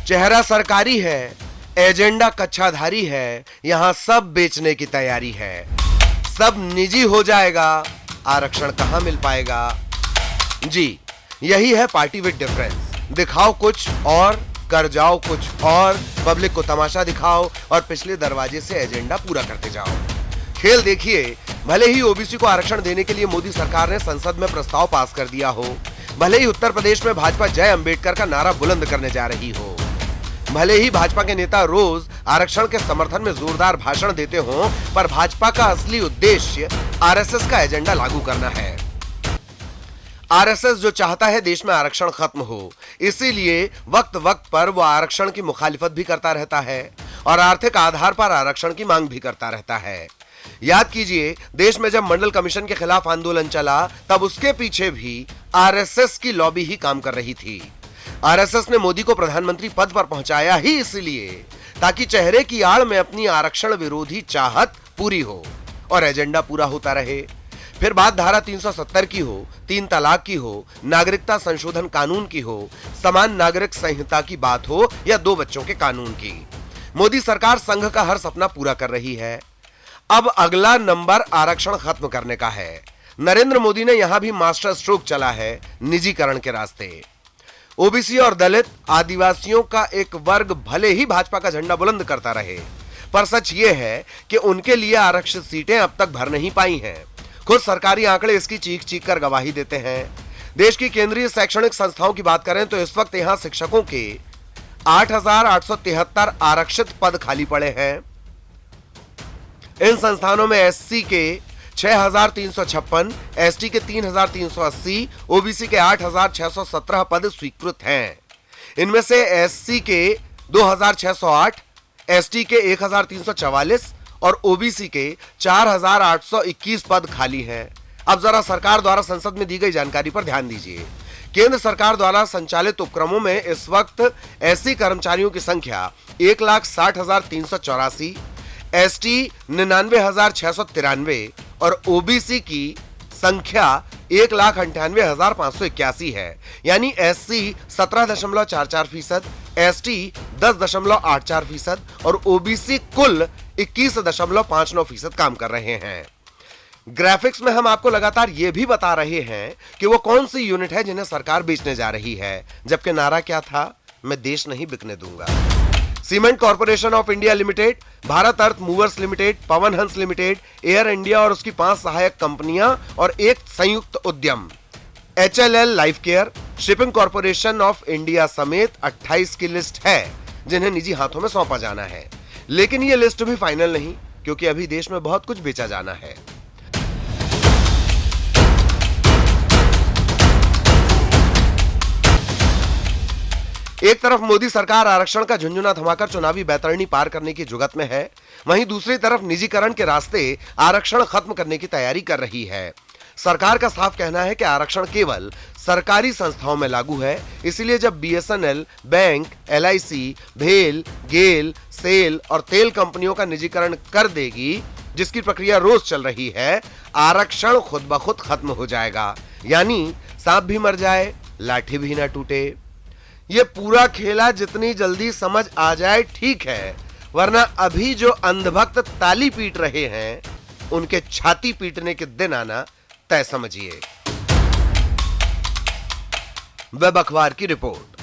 चेहरा सरकारी है, एजेंडा कच्छाधारी है, यहां सब बेचने की तैयारी है। सब निजी हो जाएगा, आरक्षण कहां मिल पाएगा। जी, यही है पार्टी विद डिफरेंस। दिखाओ कुछ और कर जाओ कुछ और, पब्लिक को तमाशा दिखाओ और पिछले दरवाजे से एजेंडा पूरा करते जाओ। खेल देखिए, भले ही ओबीसी को आरक्षण देने के लिए मोदी सरकार ने संसद में प्रस्ताव पास कर दिया हो, भले ही उत्तर प्रदेश में भाजपा जय अंबेडकर का नारा बुलंद करने जा रही हो, भले ही भाजपा के नेता रोज आरक्षण के समर्थन में जोरदार भाषण देते हों, पर भाजपा का असली उद्देश्य आरएसएस का एजेंडा लागू करना है। आरएसएस जो चाहता है देश में आरक्षण खत्म हो, इसीलिए वक्त वक्त पर वो आरक्षण की मुखालिफत भी करता रहता है और आर्थिक आधार पर आरक्षण की मांग भी करता रहता है। याद कीजिए, देश में जब मंडल कमीशन के खिलाफ आंदोलन चला, तब उसके पीछे भी आरएसएस की लॉबी ही काम कर रही थी। आरएसएस ने मोदी को प्रधानमंत्री पद पर पहुंचाया ही इसलिए ताकि चेहरे की आड़ में अपनी आरक्षण विरोधी चाहत पूरी हो और एजेंडा पूरा होता रहे। फिर बात धारा 370 की हो, 3 तलाक की हो, नागरिकता संशोधन कानून की हो, समान नागरिक संहिता की बात हो या 2 बच्चों के कानून की, मोदी सरकार संघ का हर सपना पूरा कर रही है। अब अगला नंबर आरक्षण खत्म करने का है। नरेंद्र मोदी ने यहां भी मास्टर स्ट्रोक चला है निजीकरण के रास्ते। ओबीसी और दलित आदिवासियों का एक वर्ग भले ही भाजपा का झंडा बुलंद करता रहे, पर सच यह है कि उनके लिए आरक्षित सीटें अब तक भर नहीं पाई हैं। खुद सरकारी आंकड़े इसकी चीख चीख कर गवाही देते हैं। देश की केंद्रीय शैक्षणिक संस्थाओं की बात करें तो इस वक्त यहां शिक्षकों के 8,873 आरक्षित पद खाली पड़े हैं। इन संस्थानों में एससी के 6,356, एसटी के 3,380, ओबीसी के 8,617 पद स्वीकृत हैं। इनमें से एससी के 2,608, एसटी के 1,344 और ओबीसी के 4,821 पद खाली हैं। अब जरा सरकार द्वारा संसद में दी गई जानकारी पर ध्यान दीजिए। केंद्र सरकार द्वारा संचालित उपक्रमों में इस वक्त एससी कर्मचारियों की संख्या 1,60,384, एसटी 99,693 और ओबीसी की संख्या 1,98,581 है। यानी एससी 17.44%, एसटी 10.84% और ओबीसी कुल 21.59% काम कर रहे हैं। ग्राफिक्स में हम आपको लगातार यह भी बता रहे हैं कि वो कौन सी यूनिट है जिन्हें सरकार बेचने जा रही है, जबकि नारा क्या था? मैं देश नहीं बिकने दूंगा। Cement corporation of India limited, Bharat earth movers limited, Pawan Hans limited, air India और उसकी 5 सहायक कंपनियां और एक संयुक्त उद्यम, HLL life care, shipping corporation of India समेत 28 की लिस्ट है जिन्हें निजी हाथों में सौंपा जाना है। लेकिन यह लिस्ट भी फाइनल नहीं, क्योंकि अभी देश में बहुत कुछ बेचा जाना है। एक तरफ मोदी सरकार आरक्षण का झुंझुना थमाकर चुनावी बैतरणी पार करने की जुगत में है, वहीं दूसरी तरफ निजीकरण के रास्ते आरक्षण खत्म करने की तैयारी कर रही है। सरकार का साफ कहना है कि आरक्षण केवल सरकारी संस्थाओं में लागू है, इसलिए जब बीएसएनएल, बैंक, एलआईसी, भेल, गेल, सेल और तेल कंपनियों का निजीकरण कर देगी, जिसकी प्रक्रिया रोज चल रही है, आरक्षण खुद ब खुद खत्म हो जाएगा। यानी सांप भी मर जाए, लाठी भी ना टूटे। ये पूरा खेला जितनी जल्दी समझ आ जाए ठीक है, वरना अभी जो अंधभक्त ताली पीट रहे हैं, उनके छाती पीटने के दिन आना तय समझिए। वेब अखबार की रिपोर्ट।